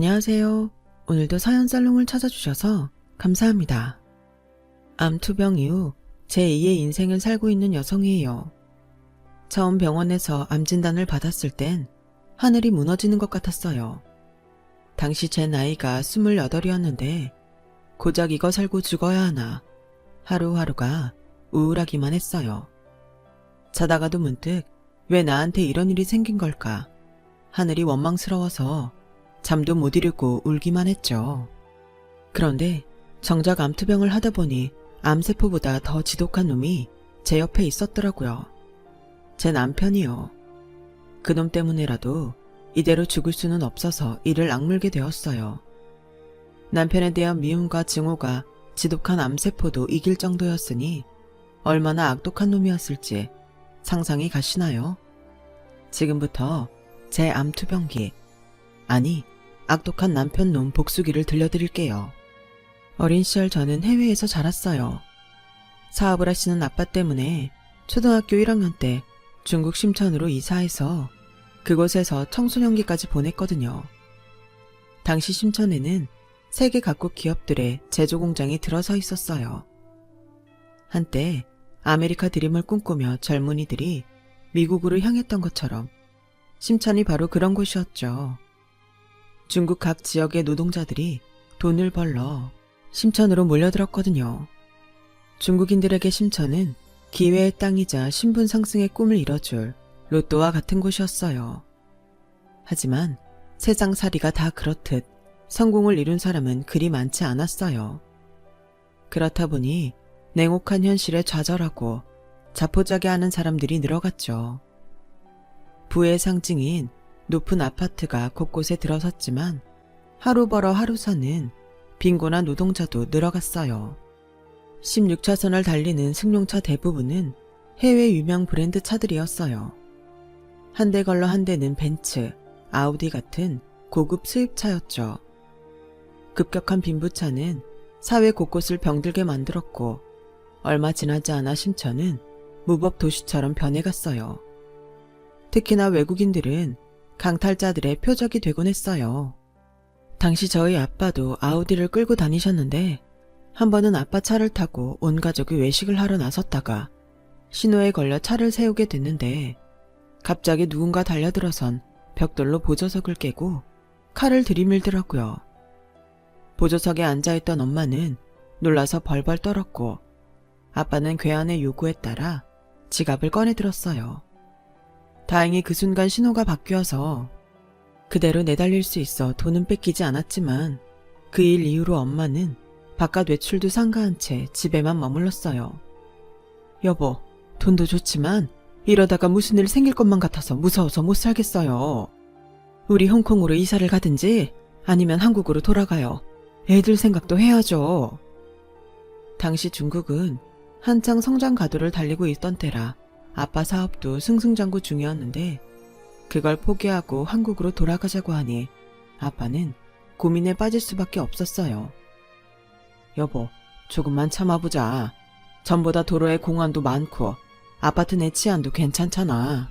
안녕하세요. 오늘도 사연 살롱을 찾아주셔서 감사합니다. 암 투병 이후 제2의 인생을 살고 있는 여성이에요. 처음 병원에서 암 진단을 받았을 땐 하늘이 무너지는 것 같았어요. 당시 제 나이가 28이었는데 고작 이거 살고 죽어야 하나 하루하루가 우울하기만 했어요. 자다가도 문득 왜 나한테 이런 일이 생긴 걸까? 하늘이 원망스러워서 잠도 못 이루고 울기만 했죠. 그런데 정작 암투병을 하다 보니 암세포보다 더 지독한 놈이 제 옆에 있었더라고요. 제 남편이요. 그놈 때문에라도 이대로 죽을 수는 없어서 이를 악물게 되었어요. 남편에 대한 미움과 증오가 지독한 암세포도 이길 정도였으니 얼마나 악독한 놈이었을지 상상이 가시나요? 지금부터 제 암투병기, 아니 악독한 남편 놈 복수기를 들려드릴게요. 어린 시절 저는 해외에서 자랐어요. 사업을 하시는 아빠 때문에 초등학교 1학년 때 중국 심천으로 이사해서 그곳에서 청소년기까지 보냈거든요. 당시 심천에는 세계 각국 기업들의 제조 공장이 들어서 있었어요. 한때 아메리카 드림을 꿈꾸며 젊은이들이 미국으로 향했던 것처럼 심천이 바로 그런 곳이었죠. 중국 각 지역의 노동자들이 돈을 벌러 심천으로 몰려들었거든요. 중국인들에게 심천은 기회의 땅이자 신분 상승의 꿈을 이뤄줄 로또와 같은 곳이었어요. 하지만 세상살이가 다 그렇듯 성공을 이룬 사람은 그리 많지 않았어요. 그렇다 보니 냉혹한 현실에 좌절하고 자포자기하는 사람들이 늘어갔죠. 부의 상징인 높은 아파트가 곳곳에 들어섰지만 하루 벌어 하루 사는 빈곤한 노동자도 늘어갔어요. 16차선을 달리는 승용차 대부분은 해외 유명 브랜드 차들이었어요. 한 대 걸러 한 대는 벤츠, 아우디 같은 고급 수입차였죠. 급격한 빈부차는 사회 곳곳을 병들게 만들었고 얼마 지나지 않아 심천은 무법 도시처럼 변해갔어요. 특히나 외국인들은 강탈자들의 표적이 되곤 했어요. 당시 저희 아빠도 아우디를 끌고 다니셨는데 한 번은 아빠 차를 타고 온 가족이 외식을 하러 나섰다가 신호에 걸려 차를 세우게 됐는데 갑자기 누군가 달려들어선 벽돌로 보조석을 깨고 칼을 들이밀더라고요. 보조석에 앉아있던 엄마는 놀라서 벌벌 떨었고 아빠는 괴한의 요구에 따라 지갑을 꺼내들었어요. 다행히 그 순간 신호가 바뀌어서 그대로 내달릴 수 있어 돈은 뺏기지 않았지만 그 일 이후로 엄마는 바깥 외출도 삼가한 채 집에만 머물렀어요. 여보, 돈도 좋지만 이러다가 무슨 일 생길 것만 같아서 무서워서 못 살겠어요. 우리 홍콩으로 이사를 가든지 아니면 한국으로 돌아가요. 애들 생각도 해야죠. 당시 중국은 한창 성장 가도를 달리고 있던 때라 아빠 사업도 승승장구 중이었는데 그걸 포기하고 한국으로 돌아가자고 하니 아빠는 고민에 빠질 수밖에 없었어요. 여보, 조금만 참아보자. 전보다 도로에 공원도 많고 아파트 내 치안도 괜찮잖아.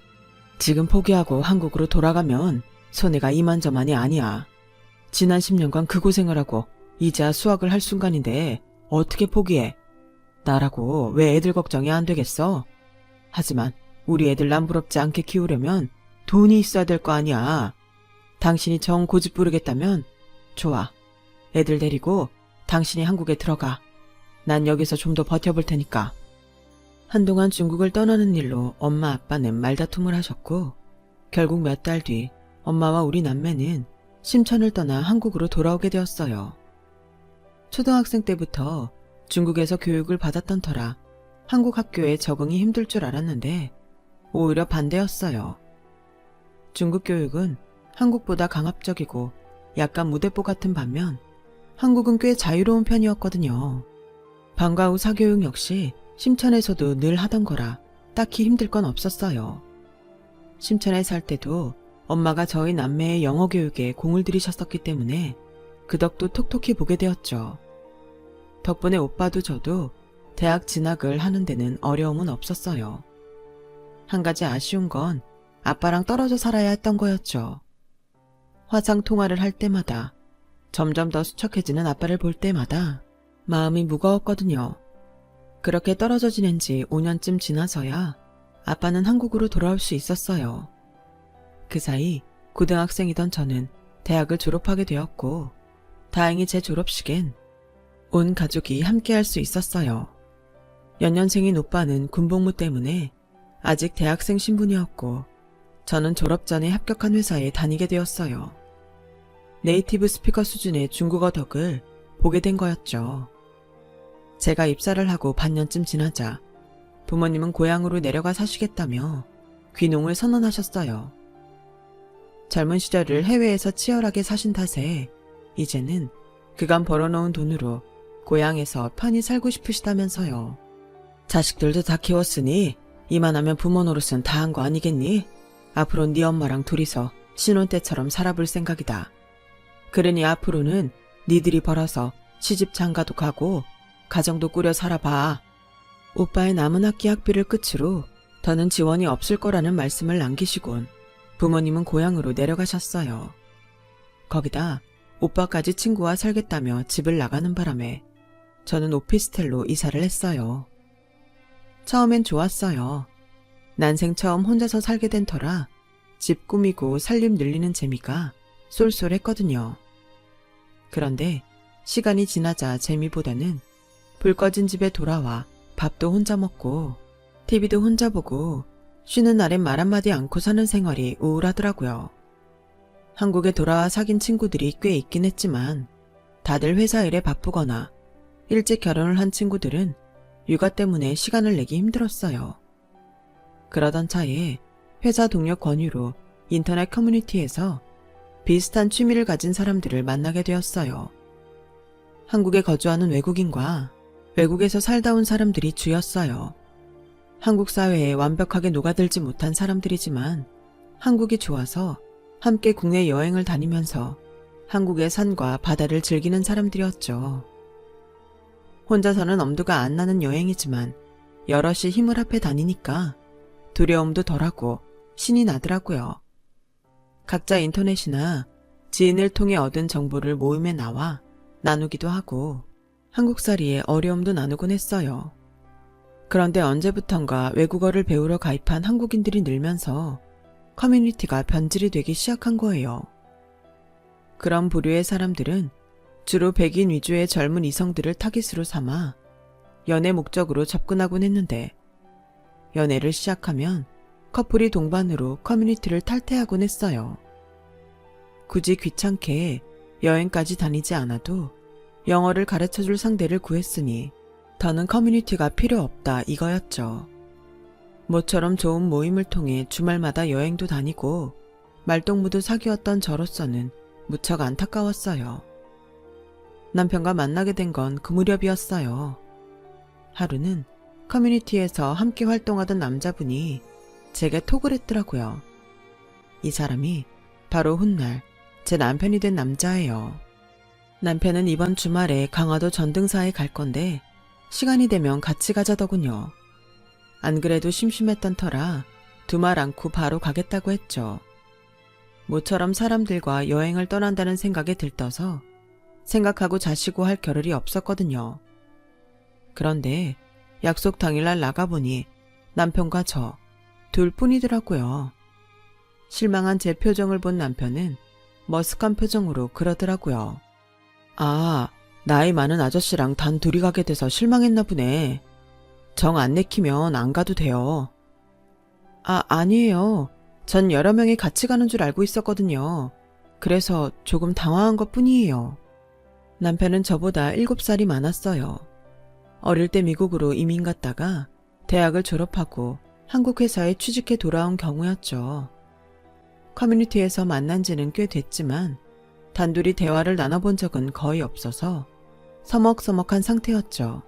지금 포기하고 한국으로 돌아가면 손해가 이만저만이 아니야. 지난 10년간 그 고생을 하고 이제야 수학을 할 순간인데 어떻게 포기해? 나라고 왜 애들 걱정이 안 되겠어? 하지만 우리 애들 남부럽지 않게 키우려면 돈이 있어야 될 거 아니야. 당신이 정 고집 부르겠다면 좋아. 애들 데리고 당신이 한국에 들어가. 난 여기서 좀 더 버텨볼 테니까. 한동안 중국을 떠나는 일로 엄마 아빠는 말다툼을 하셨고 결국 몇 달 뒤 엄마와 우리 남매는 심천을 떠나 한국으로 돌아오게 되었어요. 초등학생 때부터 중국에서 교육을 받았던 터라 한국 학교에 적응이 힘들 줄 알았는데 오히려 반대였어요. 중국 교육은 한국보다 강압적이고 약간 무대뽀 같은 반면 한국은 꽤 자유로운 편이었거든요. 방과 후 사교육 역시 심천에서도 늘 하던 거라 딱히 힘들 건 없었어요. 심천에 살 때도 엄마가 저희 남매의 영어 교육에 공을 들이셨었기 때문에 그 덕도 톡톡히 보게 되었죠. 덕분에 오빠도 저도 대학 진학을 하는 데는 어려움은 없었어요. 한 가지 아쉬운 건 아빠랑 떨어져 살아야 했던 거였죠. 화상 통화를 할 때마다, 점점 더 수척해지는 아빠를 볼 때마다 마음이 무거웠거든요. 그렇게 떨어져 지낸 지 5년쯤 지나서야 아빠는 한국으로 돌아올 수 있었어요. 그 사이 고등학생이던 저는 대학을 졸업하게 되었고, 다행히 제 졸업식엔 온 가족이 함께 할 수 있었어요. 연년생인 오빠는 군복무 때문에 아직 대학생 신분이었고, 저는 졸업 전에 합격한 회사에 다니게 되었어요. 네이티브 스피커 수준의 중국어 덕을 보게 된 거였죠. 제가 입사를 하고 반년쯤 지나자 부모님은 고향으로 내려가 사시겠다며 귀농을 선언하셨어요. 젊은 시절을 해외에서 치열하게 사신 탓에 이제는 그간 벌어놓은 돈으로 고향에서 편히 살고 싶으시다면서요. 자식들도 다 키웠으니 이만하면 부모 노릇은 다 한 거 아니겠니? 앞으로 네 엄마랑 둘이서 신혼 때처럼 살아볼 생각이다. 그러니 앞으로는 니들이 벌어서 시집 장가도 가고 가정도 꾸려 살아봐. 오빠의 남은 학기 학비를 끝으로 더는 지원이 없을 거라는 말씀을 남기시곤 부모님은 고향으로 내려가셨어요. 거기다 오빠까지 친구와 살겠다며 집을 나가는 바람에 저는 오피스텔로 이사를 했어요. 처음엔 좋았어요. 난생 처음 혼자서 살게 된 터라 집 꾸미고 살림 늘리는 재미가 쏠쏠했거든요. 그런데 시간이 지나자 재미보다는 불 꺼진 집에 돌아와 밥도 혼자 먹고 TV도 혼자 보고 쉬는 날엔 말 한마디 않고 사는 생활이 우울하더라고요. 한국에 돌아와 사귄 친구들이 꽤 있긴 했지만 다들 회사 일에 바쁘거나 일찍 결혼을 한 친구들은 육아 때문에 시간을 내기 힘들었어요. 그러던 차에 회사 동료 권유로 인터넷 커뮤니티에서 비슷한 취미를 가진 사람들을 만나게 되었어요. 한국에 거주하는 외국인과 외국에서 살다 온 사람들이 주였어요. 한국 사회에 완벽하게 녹아들지 못한 사람들이지만 한국이 좋아서 함께 국내 여행을 다니면서 한국의 산과 바다를 즐기는 사람들이었죠. 혼자서는 엄두가 안 나는 여행이지만 여럿이 힘을 합해 다니니까 두려움도 덜하고 신이 나더라고요. 각자 인터넷이나 지인을 통해 얻은 정보를 모임에 나와 나누기도 하고 한국살이의 어려움도 나누곤 했어요. 그런데 언제부턴가 외국어를 배우러 가입한 한국인들이 늘면서 커뮤니티가 변질이 되기 시작한 거예요. 그런 부류의 사람들은 주로 백인 위주의 젊은 이성들을 타깃으로 삼아 연애 목적으로 접근하곤 했는데, 연애를 시작하면 커플이 동반으로 커뮤니티를 탈퇴하곤 했어요. 굳이 귀찮게 여행까지 다니지 않아도 영어를 가르쳐줄 상대를 구했으니 더는 커뮤니티가 필요 없다 이거였죠. 모처럼 좋은 모임을 통해 주말마다 여행도 다니고 말동무도 사귀었던 저로서는 무척 안타까웠어요. 남편과 만나게 된 건 그 무렵이었어요. 하루는 커뮤니티에서 함께 활동하던 남자분이 제게 톡을 했더라고요. 이 사람이 바로 훗날 제 남편이 된 남자예요. 남편은 이번 주말에 강화도 전등사에 갈 건데 시간이 되면 같이 가자더군요. 안 그래도 심심했던 터라 두말 않고 바로 가겠다고 했죠. 모처럼 사람들과 여행을 떠난다는 생각에 들떠서 생각하고 자시고 할 겨를이 없었거든요. 그런데 약속 당일날 나가보니 남편과 저 둘뿐이더라고요. 실망한 제 표정을 본 남편은 머쓱한 표정으로 그러더라고요. 아, 나이 많은 아저씨랑 단 둘이 가게 돼서 실망했나 보네. 정 안 내키면 안 가도 돼요. 아니에요. 전 여러 명이 같이 가는 줄 알고 있었거든요. 그래서 조금 당황한 것 뿐이에요. 남편은 저보다 7살이 많았어요. 어릴 때 미국으로 이민 갔다가 대학을 졸업하고 한국 회사에 취직해 돌아온 경우였죠. 커뮤니티에서 만난 지는 꽤 됐지만 단둘이 대화를 나눠본 적은 거의 없어서 서먹서먹한 상태였죠.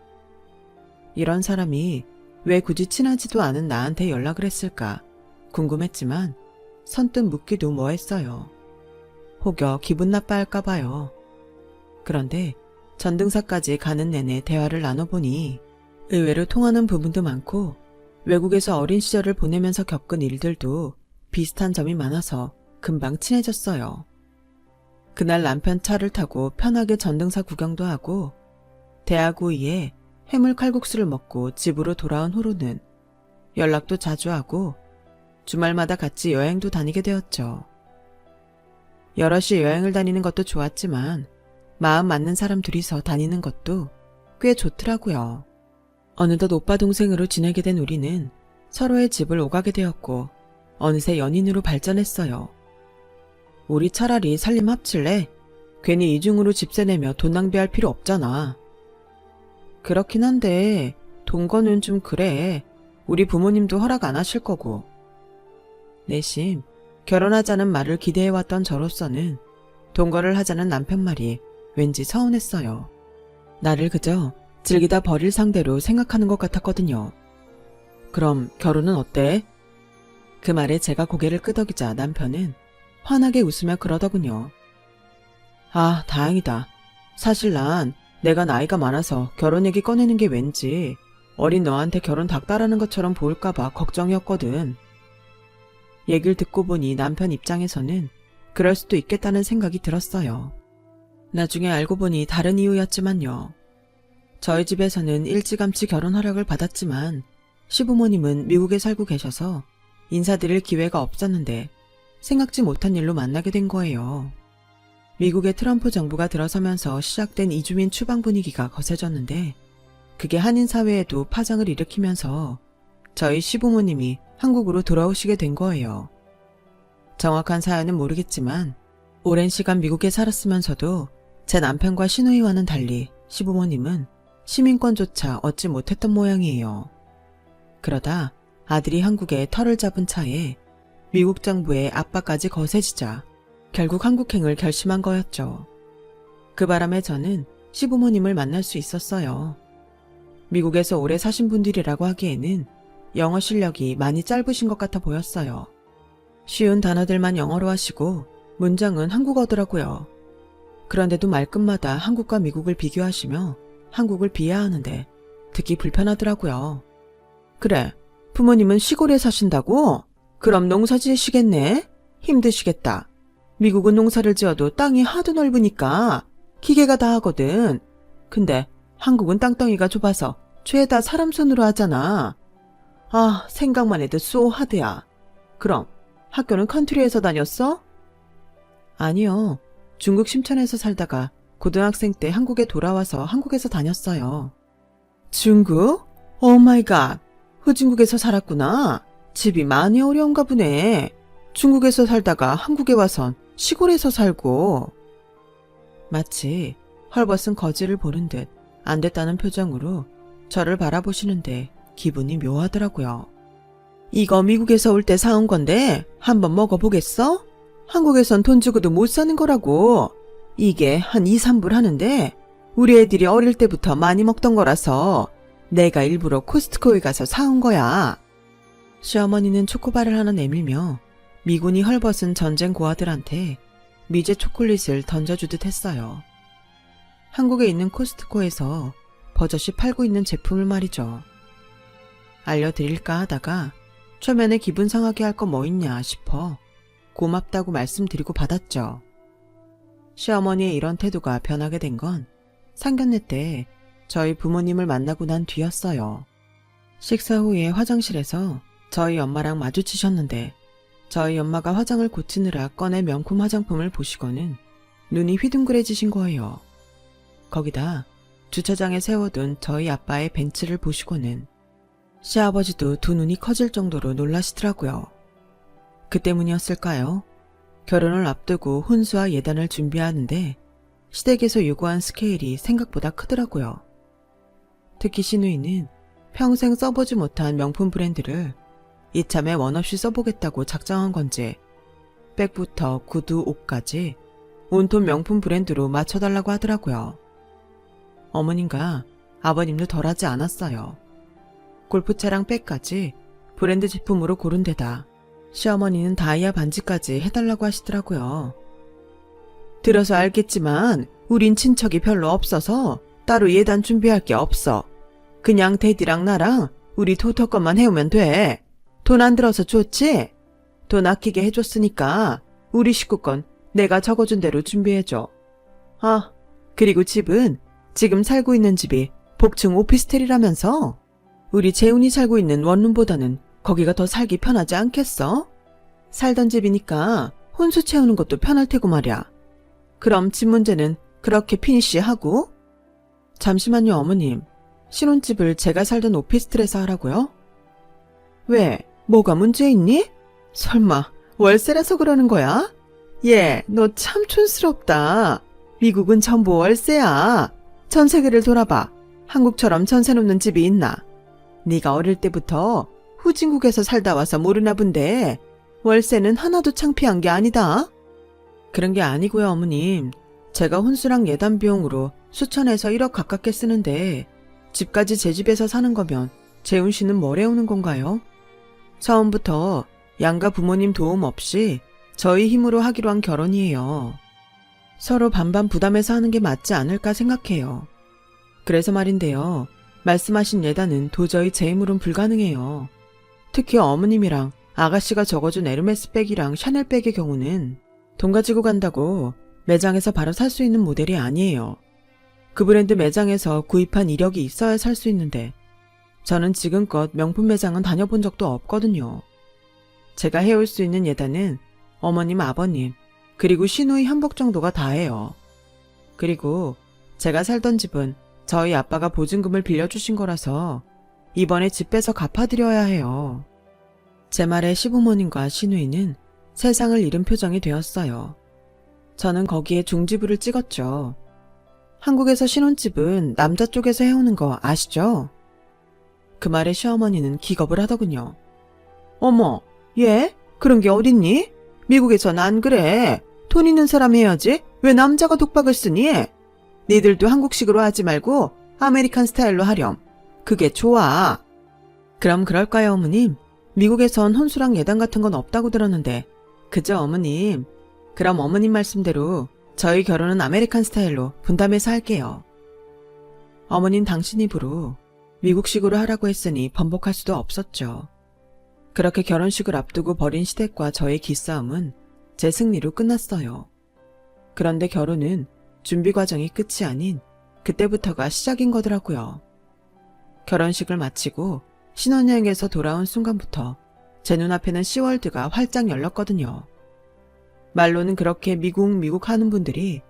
이런 사람이 왜 굳이 친하지도 않은 나한테 연락을 했을까 궁금했지만 선뜻 묻기도 뭐했어요. 혹여 기분 나빠할까 봐요. 그런데 전등사까지 가는 내내 대화를 나눠보니 의외로 통하는 부분도 많고 외국에서 어린 시절을 보내면서 겪은 일들도 비슷한 점이 많아서 금방 친해졌어요. 그날 남편 차를 타고 편하게 전등사 구경도 하고 대학 오이에 해물 칼국수를 먹고 집으로 돌아온 후로는 연락도 자주 하고 주말마다 같이 여행도 다니게 되었죠. 여럿이 여행을 다니는 것도 좋았지만 마음 맞는 사람 둘이서 다니는 것도 꽤 좋더라고요. 어느덧 오빠 동생으로 지내게 된 우리는 서로의 집을 오가게 되었고 어느새 연인으로 발전했어요. 우리 차라리 살림 합칠래? 괜히 이중으로 집세 내며 돈 낭비할 필요 없잖아. 그렇긴 한데 동거는 좀 그래. 우리 부모님도 허락 안 하실 거고. 내심 결혼하자는 말을 기대해왔던 저로서는 동거를 하자는 남편 말이 왠지 서운했어요. 나를 그저 즐기다 버릴 상대로 생각하는 것 같았거든요. 그럼 결혼은 어때? 그 말에 제가 고개를 끄덕이자 남편은 환하게 웃으며 그러더군요. 아, 다행이다. 사실 난 내가 나이가 많아서 결혼 얘기 꺼내는 게 왠지 어린 너한테 결혼 닥달하는 것처럼 보일까봐 걱정이었거든. 얘기를 듣고 보니 남편 입장에서는 그럴 수도 있겠다는 생각이 들었어요. 나중에 알고 보니 다른 이유였지만요. 저희 집에서는 일찌감치 결혼 허락을 받았지만 시부모님은 미국에 살고 계셔서 인사드릴 기회가 없었는데 생각지 못한 일로 만나게 된 거예요. 미국의 트럼프 정부가 들어서면서 시작된 이주민 추방 분위기가 거세졌는데 그게 한인 사회에도 파장을 일으키면서 저희 시부모님이 한국으로 돌아오시게 된 거예요. 정확한 사연은 모르겠지만 오랜 시간 미국에 살았으면서도 제 남편과 시누이와는 달리 시부모님은 시민권조차 얻지 못했던 모양이에요. 그러다 아들이 한국에 터를 잡은 차에 미국 정부의 압박까지 거세지자 결국 한국행을 결심한 거였죠. 그 바람에 저는 시부모님을 만날 수 있었어요. 미국에서 오래 사신 분들이라고 하기에는 영어 실력이 많이 짧으신 것 같아 보였어요. 쉬운 단어들만 영어로 하시고 문장은 한국어더라고요. 그런데도 말끝마다 한국과 미국을 비교하시며 한국을 비하하는데 듣기 불편하더라고요. 그래, 부모님은 시골에 사신다고? 그럼 농사 지으시겠네? 힘드시겠다. 미국은 농사를 지어도 땅이 하도 넓으니까 기계가 다 하거든. 근데 한국은 땅덩이가 좁아서 죄다 사람 손으로 하잖아. 아, 생각만 해도 쏘하드야. 그럼 학교는 컨트리에서 다녔어? 아니요. 중국 심천에서 살다가 고등학생 때 한국에 돌아와서 한국에서 다녔어요. 중국? 오 마이 갓. 후진국에서 살았구나. 집이 많이 어려운가 보네. 중국에서 살다가 한국에 와선 시골에서 살고. 마치 헐벗은 거지를 보는 듯 안 됐다는 표정으로 저를 바라보시는데 기분이 묘하더라고요. 이거 미국에서 올 때 사온 건데 한번 먹어보겠어? 한국에선 돈 주고도 못 사는 거라고. 이게 한 2, 3불 하는데 우리 애들이 어릴 때부터 많이 먹던 거라서 내가 일부러 코스트코에 가서 사온 거야. 시어머니는 초코바를 하나 내밀며 미군이 헐벗은 전쟁 고아들한테 미제 초콜릿을 던져주듯 했어요. 한국에 있는 코스트코에서 버젓이 팔고 있는 제품을 말이죠. 알려드릴까 하다가 초면에 기분 상하게 할 거 뭐 있냐 싶어 고맙다고 말씀드리고 받았죠. 시어머니의 이런 태도가 변하게 된 건 상견례 때 저희 부모님을 만나고 난 뒤였어요. 식사 후에 화장실에서 저희 엄마랑 마주치셨는데 저희 엄마가 화장을 고치느라 꺼내 명품 화장품을 보시고는 눈이 휘둥그레지신 거예요. 거기다 주차장에 세워둔 저희 아빠의 벤츠를 보시고는 시아버지도 두 눈이 커질 정도로 놀라시더라고요. 그 때문이었을까요? 결혼을 앞두고 혼수와 예단을 준비하는데 시댁에서 요구한 스케일이 생각보다 크더라고요. 특히 시누이는 평생 써보지 못한 명품 브랜드를 이참에 원없이 써보겠다고 작정한 건지 백부터 구두, 옷까지 온통 명품 브랜드로 맞춰달라고 하더라고요. 어머님과 아버님도 덜하지 않았어요. 골프차랑 백까지 브랜드 제품으로 고른 데다 시어머니는 다이아 반지까지 해달라고 하시더라고요. 들어서 알겠지만 우린 친척이 별로 없어서 따로 예단 준비할 게 없어. 그냥 데디랑 나랑 우리 토토 것만 해오면 돼. 돈 안 들어서 좋지? 돈 아끼게 해줬으니까 우리 식구 건 내가 적어준 대로 준비해줘. 아, 그리고 집은 지금 살고 있는 집이 복층 오피스텔이라면서? 우리 재훈이 살고 있는 원룸보다는 거기가 더 살기 편하지 않겠어? 살던 집이니까 혼수 채우는 것도 편할 테고 말이야. 그럼 집 문제는 그렇게 피니쉬하고? 잠시만요, 어머님. 신혼집을 제가 살던 오피스텔에서 하라고요? 왜? 뭐가 문제 있니? 설마 월세라서 그러는 거야? 얘, 너 참 촌스럽다. 미국은 전부 월세야. 전 세계를 돌아봐. 한국처럼 전세 놓는 집이 있나? 네가 어릴 때부터 후진국에서 살다 와서 모르나 본데 월세는 하나도 창피한 게 아니다. 그런 게 아니고요, 어머님. 제가 혼수랑 예단 비용으로 수천에서 1억 가깝게 쓰는데 집까지 제 집에서 사는 거면 재훈 씨는 뭘 해오는 건가요? 처음부터 양가 부모님 도움 없이 저희 힘으로 하기로 한 결혼이에요. 서로 반반 부담해서 하는 게 맞지 않을까 생각해요. 그래서 말인데요. 말씀하신 예단은 도저히 제 힘으론 불가능해요. 특히 어머님이랑 아가씨가 적어준 에르메스 백이랑 샤넬 백의 경우는 돈 가지고 간다고 매장에서 바로 살 수 있는 모델이 아니에요. 그 브랜드 매장에서 구입한 이력이 있어야 살 수 있는데 저는 지금껏 명품 매장은 다녀본 적도 없거든요. 제가 해올 수 있는 예단은 어머님, 아버님, 그리고 시누이 한복 정도가 다예요. 그리고 제가 살던 집은 저희 아빠가 보증금을 빌려주신 거라서 이번에 집 빼서 갚아드려야 해요. 제 말에 시부모님과 시누이는 세상을 잃은 표정이 되었어요. 저는 거기에 중지부를 찍었죠. 한국에서 신혼집은 남자 쪽에서 해오는 거 아시죠? 그 말에 시어머니는 기겁을 하더군요. 어머, 얘? 그런 게 어딨니? 미국에선 안 그래. 돈 있는 사람이 해야지. 왜 남자가 독박을 쓰니? 니들도 한국식으로 하지 말고 아메리칸 스타일로 하렴. 그게 좋아. 그럼 그럴까요, 어머님? 미국에선 혼수랑 예단 같은 건 없다고 들었는데. 그죠, 어머님? 그럼 어머님 말씀대로 저희 결혼은 아메리칸 스타일로 분담해서 할게요. 어머님 당신 입으로 미국식으로 하라고 했으니 번복할 수도 없었죠. 그렇게 결혼식을 앞두고 벌인 시댁과 저의 기싸움은 제 승리로 끝났어요. 그런데 결혼은 준비 과정이 끝이 아닌 그때부터가 시작인 거더라고요. 결혼식을 마치고 신혼여행에서 돌아온 순간부터 제 눈앞에는 시월드가 활짝 열렸거든요. 말로는 그렇게 미국 하는 분들이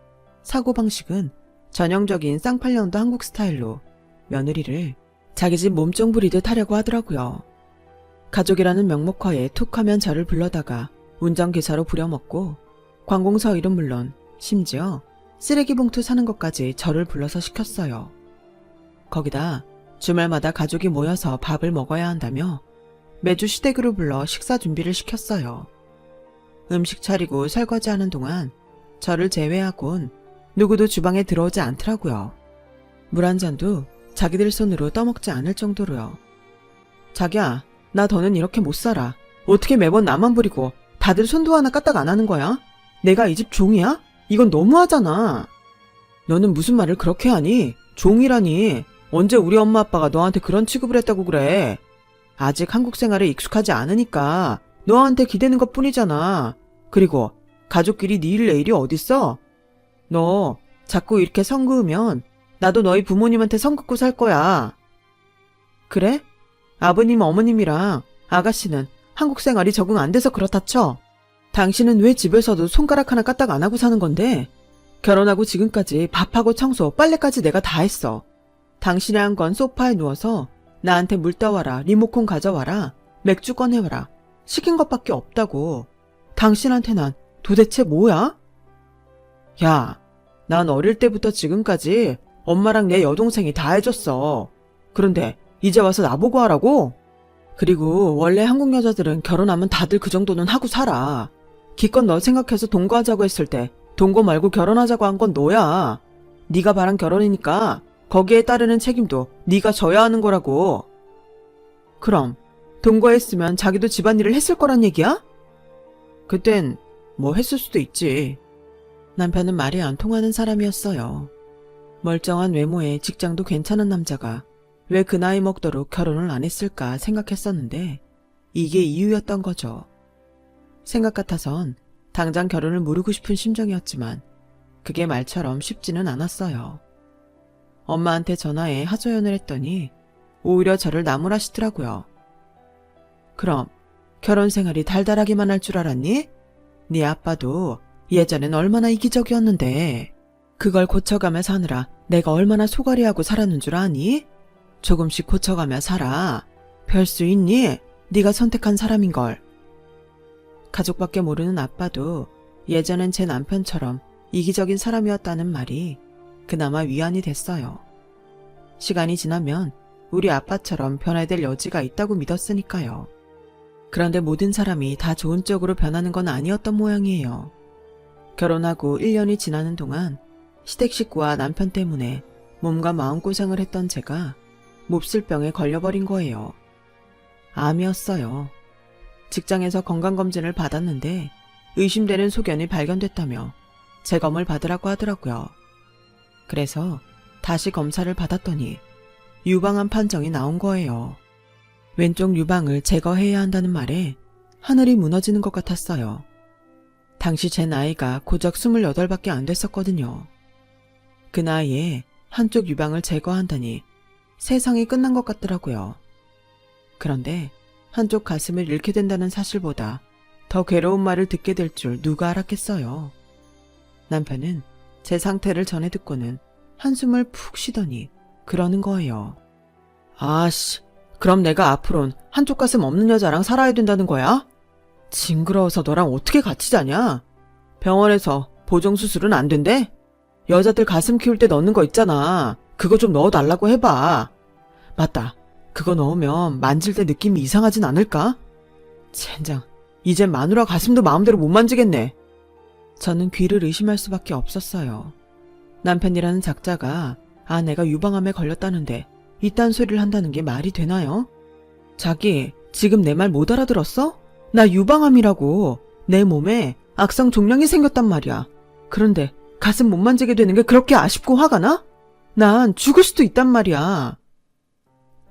사고방식은 전형적인 쌍팔년도 한국 스타일로 며느리를 자기 집 몸종 부리듯 하려고 하더라고요. 가족이라는 명목하에 툭 하면 저를 불러다가 운전기사로 부려먹고 관공서 일은 물론 심지어 쓰레기 봉투 사는 것까지 저를 불러서 시켰어요. 거기다 주말마다 가족이 모여서 밥을 먹어야 한다며 매주 시댁으로 불러 식사 준비를 시켰어요. 음식 차리고 설거지하는 동안 저를 제외하곤 누구도 주방에 들어오지 않더라고요. 물 한 잔도 자기들 손으로 떠먹지 않을 정도로요. 자기야, 나 더는 이렇게 못 살아. 어떻게 매번 나만 부리고 다들 손도 하나 까딱 안 하는 거야? 내가 이 집 종이야? 이건 너무하잖아. 너는 무슨 말을 그렇게 하니? 종이라니. 언제 우리 엄마 아빠가 너한테 그런 취급을 했다고 그래. 아직 한국 생활에 익숙하지 않으니까 너한테 기대는 것뿐이잖아. 그리고 가족끼리 네 일 내일이 어딨어? 너 자꾸 이렇게 선 그으면 나도 너희 부모님한테 선 긋고 살 거야. 그래? 아버님, 어머님이랑 아가씨는 한국 생활이 적응 안 돼서 그렇다 쳐. 당신은 왜 집에서도 손가락 하나 까딱 안 하고 사는 건데? 결혼하고 지금까지 밥하고 청소, 빨래까지 내가 다 했어. 당신이 한 건 소파에 누워서 나한테 물 떠와라, 리모컨 가져와라, 맥주 꺼내와라. 시킨 것밖에 없다고. 당신한테 난 도대체 뭐야? 야, 난 어릴 때부터 지금까지 엄마랑 내 여동생이 다 해줬어. 그런데 이제 와서 나보고 하라고? 그리고 원래 한국 여자들은 결혼하면 다들 그 정도는 하고 살아. 기껏 너 생각해서 동거하자고 했을 때 동거 말고 결혼하자고 한 건 너야. 네가 바란 결혼이니까 거기에 따르는 책임도 네가 져야 하는 거라고. 그럼 동거했으면 자기도 집안일을 했을 거란 얘기야? 그땐 뭐 했을 수도 있지. 남편은 말이 안 통하는 사람이었어요. 멀쩡한 외모에 직장도 괜찮은 남자가 왜 그 나이 먹도록 결혼을 안 했을까 생각했었는데 이게 이유였던 거죠. 생각 같아선 당장 결혼을 무르고 싶은 심정이었지만 그게 말처럼 쉽지는 않았어요. 엄마한테 전화해 하소연을 했더니 오히려 저를 나무라시더라고요. 그럼 결혼 생활이 달달하기만 할 줄 알았니? 네 아빠도 예전엔 얼마나 이기적이었는데 그걸 고쳐가며 사느라 내가 얼마나 소가리하고 살았는 줄 아니? 조금씩 고쳐가며 살아. 별 수 있니? 네가 선택한 사람인걸. 가족밖에 모르는 아빠도 예전엔 제 남편처럼 이기적인 사람이었다는 말이 그나마 위안이 됐어요. 시간이 지나면 우리 아빠처럼 변화될 여지가 있다고 믿었으니까요. 그런데 모든 사람이 다 좋은 쪽으로 변하는 건 아니었던 모양이에요. 결혼하고 1년이 지나는 동안 시댁 식구와 남편 때문에 몸과 마음고생을 했던 제가 몹쓸 병에 걸려버린 거예요. 암이었어요. 직장에서 건강검진을 받았는데 의심되는 소견이 발견됐다며 재검을 받으라고 하더라고요. 그래서 다시 검사를 받았더니 유방암 판정이 나온 거예요. 왼쪽 유방을 제거해야 한다는 말에 하늘이 무너지는 것 같았어요. 당시 제 나이가 고작 28밖에 안 됐었거든요. 그 나이에 한쪽 유방을 제거한다니 세상이 끝난 것 같더라고요. 그런데 한쪽 가슴을 잃게 된다는 사실보다 더 괴로운 말을 듣게 될 줄 누가 알았겠어요. 남편은 제 상태를 전해 듣고는 한숨을 푹 쉬더니 그러는 거예요. 아씨, 그럼 내가 앞으론 한쪽 가슴 없는 여자랑 살아야 된다는 거야? 징그러워서 너랑 어떻게 같이 자냐? 병원에서 보정수술은 안 된대? 여자들 가슴 키울 때 넣는 거 있잖아. 그거 좀 넣어달라고 해봐. 맞다. 그거 넣으면 만질 때 느낌이 이상하진 않을까? 젠장, 이젠 마누라 가슴도 마음대로 못 만지겠네. 저는 귀를 의심할 수밖에 없었어요. 남편이라는 작자가 아내가 유방암에 걸렸다는데 이딴 소리를 한다는 게 말이 되나요? 자기, 지금 내 말 못 알아들었어? 나 유방암이라고. 내 몸에 악성 종양이 생겼단 말이야. 그런데 가슴 못 만지게 되는 게 그렇게 아쉽고 화가 나? 난 죽을 수도 있단 말이야.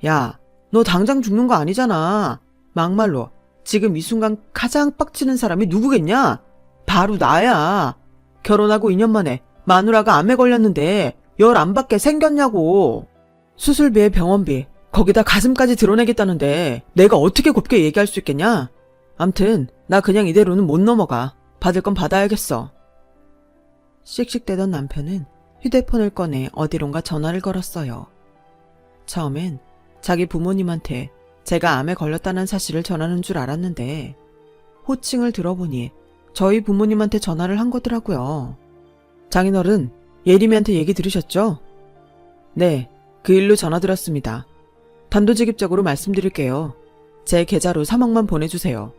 야, 너 당장 죽는 거 아니잖아. 막말로 지금 이 순간 가장 빡치는 사람이 누구겠냐? 바로 나야. 결혼하고 2년 만에 마누라가 암에 걸렸는데 열 안 받게 생겼냐고. 수술비에 병원비, 거기다 가슴까지 드러내겠다는데 내가 어떻게 곱게 얘기할 수 있겠냐? 암튼 나 그냥 이대로는 못 넘어가. 받을 건 받아야겠어. 씩씩대던 남편은 휴대폰을 꺼내 어디론가 전화를 걸었어요. 처음엔 자기 부모님한테 제가 암에 걸렸다는 사실을 전하는 줄 알았는데 호칭을 들어보니 저희 부모님한테 전화를 한 거더라고요. 장인어른, 예림이한테 얘기 들으셨죠? 네, 그 일로 전화 드렸습니다. 단도직입적으로 말씀드릴게요. 제 계좌로 3억만 보내주세요.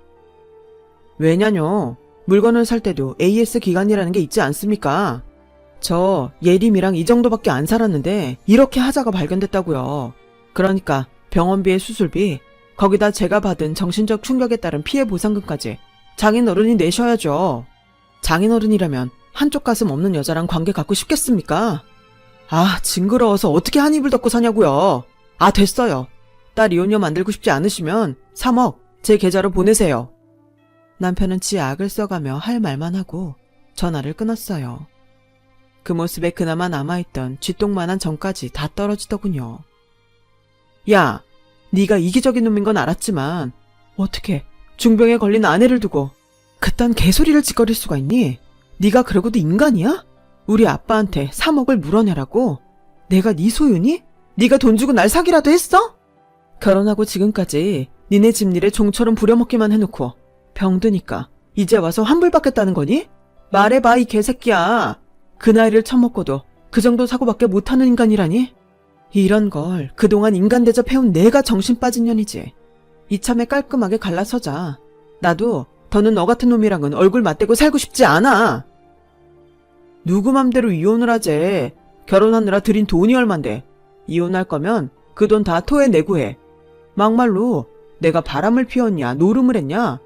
왜냐뇨? 물건을 살 때도 AS 기간이라는 게 있지 않습니까? 저 예림이랑 이 정도밖에 안 살았는데 이렇게 하자가 발견됐다고요. 그러니까 병원비에 수술비, 거기다 제가 받은 정신적 충격에 따른 피해 보상금까지 장인어른이 내셔야죠. 장인어른이라면 한쪽 가슴 없는 여자랑 관계 갖고 싶겠습니까? 아, 징그러워서 어떻게 한 입을 덮고 사냐고요. 아, 됐어요. 딸 이혼녀 만들고 싶지 않으시면 3억 제 계좌로 보내세요. 남편은 지 악을 써가며 할 말만 하고 전화를 끊었어요. 그 모습에 그나마 남아있던 쥐똥만한 정까지 다 떨어지더군요. 야, 네가 이기적인 놈인 건 알았지만 어떻게 중병에 걸린 아내를 두고 그딴 개소리를 짓거릴 수가 있니? 네가 그러고도 인간이야? 우리 아빠한테 3억을 물어내라고? 내가 네 소유니? 네가 돈 주고 날 사기라도 했어? 결혼하고 지금까지 니네 집일에 종처럼 부려먹기만 해놓고 병드니까 이제 와서 환불받겠다는 거니? 말해봐, 이 개새끼야. 그 나이를 처먹고도 그 정도 사고밖에 못하는 인간이라니? 이런 걸 그동안 인간 대접해온 내가 정신 빠진 년이지. 이참에 깔끔하게 갈라서자. 나도 더는 너 같은 놈이랑은 얼굴 맞대고 살고 싶지 않아. 누구 맘대로 이혼을 하재. 결혼하느라 들인 돈이 얼만데. 이혼할 거면 그 돈 다 토해내고 해. 막말로 내가 바람을 피웠냐 노름을 했냐.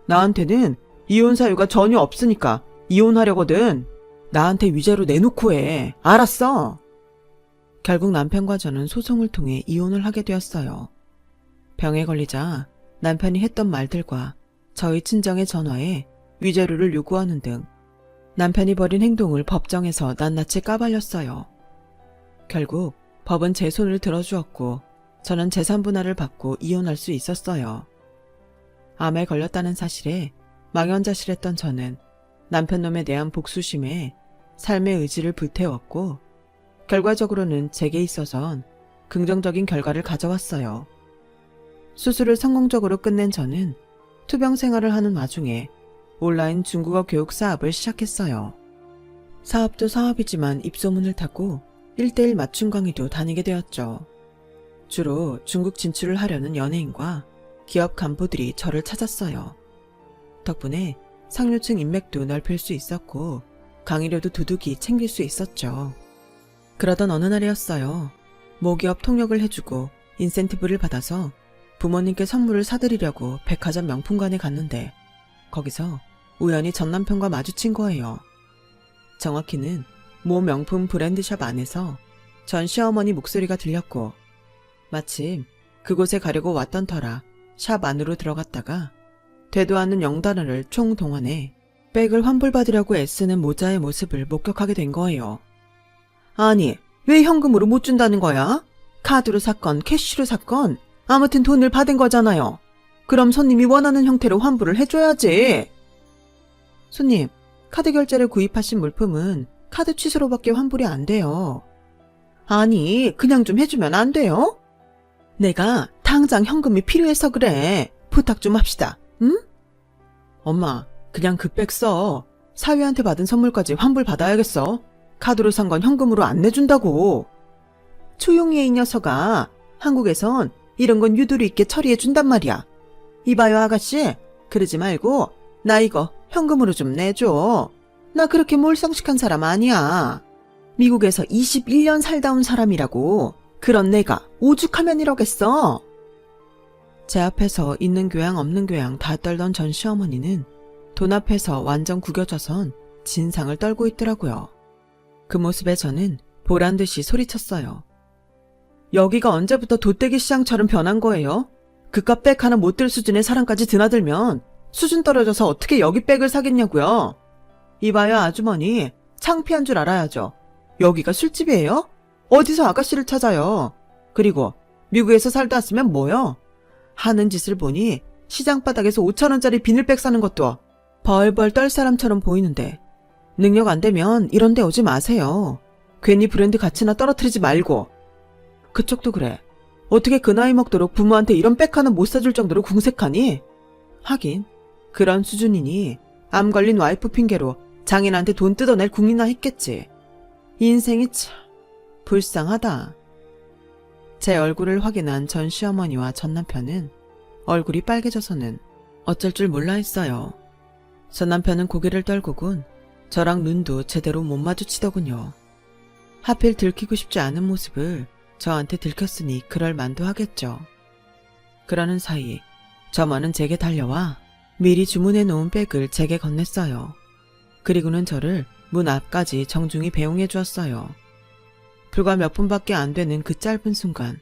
나한테는 이혼 사유가 전혀 없으니까 이혼하려거든. 나한테 위자료 내놓고 해. 알았어? 결국 남편과 저는 소송을 통해 이혼을 하게 되었어요. 병에 걸리자 남편이 했던 말들과 저희 친정의 전화에 위자료를 요구하는 등 남편이 벌인 행동을 법정에서 낱낱이 까발렸어요. 결국 법은 제 손을 들어주었고 저는 재산 분할을 받고 이혼할 수 있었어요. 암에 걸렸다는 사실에 망연자실했던 저는 남편 놈에 대한 복수심에 삶의 의지를 불태웠고 결과적으로는 제게 있어선 긍정적인 결과를 가져왔어요. 수술을 성공적으로 끝낸 저는 투병 생활을 하는 와중에 온라인 중국어 교육 사업을 시작했어요. 사업도 사업이지만 입소문을 타고 1:1 맞춤 강의도 다니게 되었죠. 주로 중국 진출을 하려는 연예인과 기업 간부들이 저를 찾았어요. 덕분에 상류층 인맥도 넓힐 수 있었고 강의료도 두둑이 챙길 수 있었죠. 그러던 어느 날이었어요. 모기업 통역을 해주고 인센티브를 받아서 부모님께 선물을 사드리려고 백화점 명품관에 갔는데 거기서 우연히 전 남편과 마주친 거예요. 정확히는 모 명품 브랜드샵 안에서 전 시어머니 목소리가 들렸고 마침 그곳에 가려고 왔던 터라 샵 안으로 들어갔다가 되도 않는 영단어를 총동원해 백을 환불받으려고 애쓰는 모자의 모습을 목격하게 된 거예요. 아니, 왜 현금으로 못 준다는 거야? 카드로 샀건 캐시로 샀건 아무튼 돈을 받은 거잖아요. 그럼 손님이 원하는 형태로 환불을 해줘야지. 손님, 카드 결제를 구입하신 물품은 카드 취소로밖에 환불이 안 돼요. 아니, 그냥 좀 해주면 안 돼요? 내가 당장 현금이 필요해서 그래. 부탁 좀 합시다. 응? 엄마, 그냥 그 백 써. 사위한테 받은 선물까지 환불 받아야겠어. 카드로 산 건 현금으로 안 내준다고. 조용히 해, 이 녀석아. 한국에선 이런 건 유도리 있게 처리해준단 말이야. 이봐요, 아가씨. 그러지 말고 나 이거 현금으로 좀 내줘. 나 그렇게 몰상식한 사람 아니야. 미국에서 21년 살다 온 사람이라고. 그런 내가 오죽하면 이러겠어. 제 앞에서 있는 교양 없는 교양 다 떨던 전 시어머니는 돈 앞에서 완전 구겨져선 진상을 떨고 있더라고요. 그 모습에 저는 보란듯이 소리쳤어요. 여기가 언제부터 돗대기 시장처럼 변한 거예요? 그깟 백 하나 못 들 수준의 사람까지 드나들면 수준 떨어져서 어떻게 여기 백을 사겠냐고요. 이봐요, 아주머니. 창피한 줄 알아야죠. 여기가 술집이에요? 어디서 아가씨를 찾아요. 그리고 미국에서 살다 왔으면 뭐요? 하는 짓을 보니 시장 바닥에서 5,000원짜리 비닐백 사는 것도 벌벌 떨 사람처럼 보이는데 능력 안 되면 이런 데 오지 마세요. 괜히 브랜드 가치나 떨어뜨리지 말고. 그쪽도 그래. 어떻게 그 나이 먹도록 부모한테 이런 백 하나 못 사줄 정도로 궁색하니? 하긴 그런 수준이니 암 걸린 와이프 핑계로 장인한테 돈 뜯어낼 궁리나 했겠지. 인생이 참 불쌍하다. 제 얼굴을 확인한 전 시어머니와 전 남편은 얼굴이 빨개져서는 어쩔 줄 몰라 했어요. 전 남편은 고개를 떨구곤 저랑 눈도 제대로 못 마주치더군요. 하필 들키고 싶지 않은 모습을 저한테 들켰으니 그럴 만도 하겠죠. 그러는 사이 저만은 제게 달려와 미리 주문해 놓은 백을 제게 건넸어요. 그리고는 저를 문 앞까지 정중히 배웅해 주었어요. 불과 몇 분밖에 안 되는 그 짧은 순간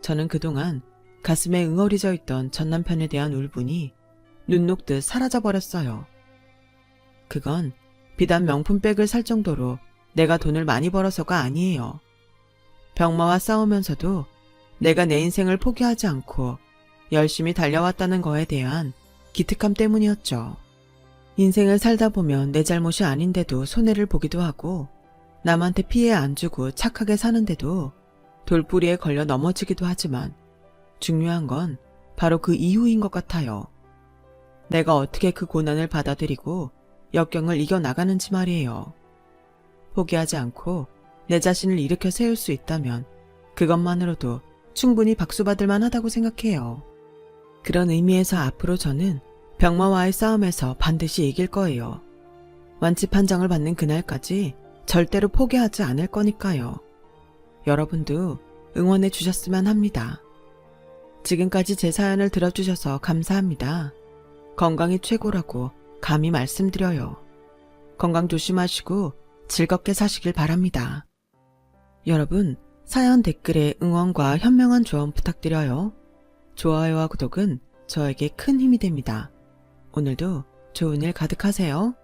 저는 그동안 가슴에 응어리져 있던 전 남편에 대한 울분이 눈 녹듯 사라져버렸어요. 그건 비단 명품백을 살 정도로 내가 돈을 많이 벌어서가 아니에요. 병마와 싸우면서도 내가 내 인생을 포기하지 않고 열심히 달려왔다는 거에 대한 기특함 때문이었죠. 인생을 살다 보면 내 잘못이 아닌데도 손해를 보기도 하고 남한테 피해 안 주고 착하게 사는데도 돌부리에 걸려 넘어지기도 하지만 중요한 건 바로 그 이후인 것 같아요. 내가 어떻게 그 고난을 받아들이고 역경을 이겨나가는지 말이에요. 포기하지 않고 내 자신을 일으켜 세울 수 있다면 그것만으로도 충분히 박수받을 만하다고 생각해요. 그런 의미에서 앞으로 저는 병마와의 싸움에서 반드시 이길 거예요. 완치 판정을 받는 그날까지 절대로 포기하지 않을 거니까요. 여러분도 응원해 주셨으면 합니다. 지금까지 제 사연을 들어주셔서 감사합니다. 건강이 최고라고 감히 말씀드려요. 건강 조심하시고 즐겁게 사시길 바랍니다. 여러분, 사연 댓글에 응원과 현명한 조언 부탁드려요. 좋아요와 구독은 저에게 큰 힘이 됩니다. 오늘도 좋은 일 가득하세요.